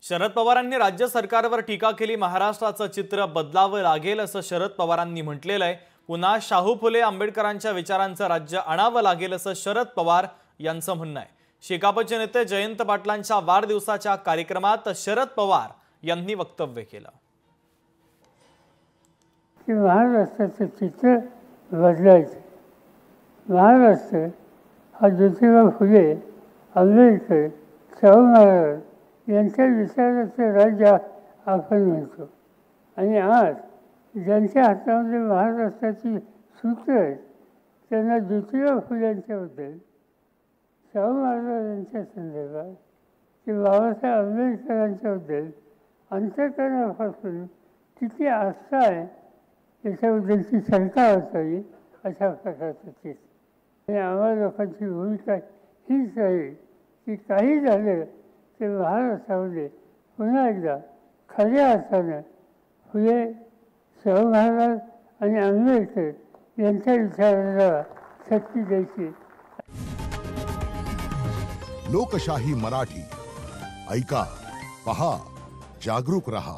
शरद पवारांनी राज्य सरकारवर टीका केली। महाराष्ट्राचं चित्र बदलावं लागेल असं शरद पवारांनी म्हटलेलं आहे। पुन्हा शाहू फुले आंबेडकरांच्या विचारांचं राज्य आणावं लागेल असं शरद पवार यांचं म्हणणं आहे। शेकापचे नेते जयंत पाटलांच्या वाढदिवसाच्या कार्यक्रमात शरद पवार यांनी वक्तव्य केलं की महाराष्ट्राचं चित्र बदलायचं। महाराष्ट्र हा ज्योतिबा फुले आंबेडकर शाहू महाराज यांच्या विचाराचं राज्य आपण म्हणतो। आणि आज ज्यांच्या हातामध्ये महाराष्ट्राची सूत्र आहेत त्यांना ज्योतिबा फुल्यांच्याबद्दल शाहू महाराज यांच्या संदर्भात की बाबासाहेब आंबेडकरांच्याबद्दल अंतःकरणापासून किती आस्था आहे याच्याबद्दलची शंका असावी अशा प्रकारचं चित्र। आणि आम्हा लोकांची भूमिका हीच आहे की काही झालं ते महाराष्ट्रामध्ये पुन्हा एकदा खऱ्या अर्थानं फुले शाहू महाराज आणि आंबेडकर यांच्या विचाराला शक्ती द्यायची। लोकशाही मराठी ऐका, पहा, जागरूक रहा।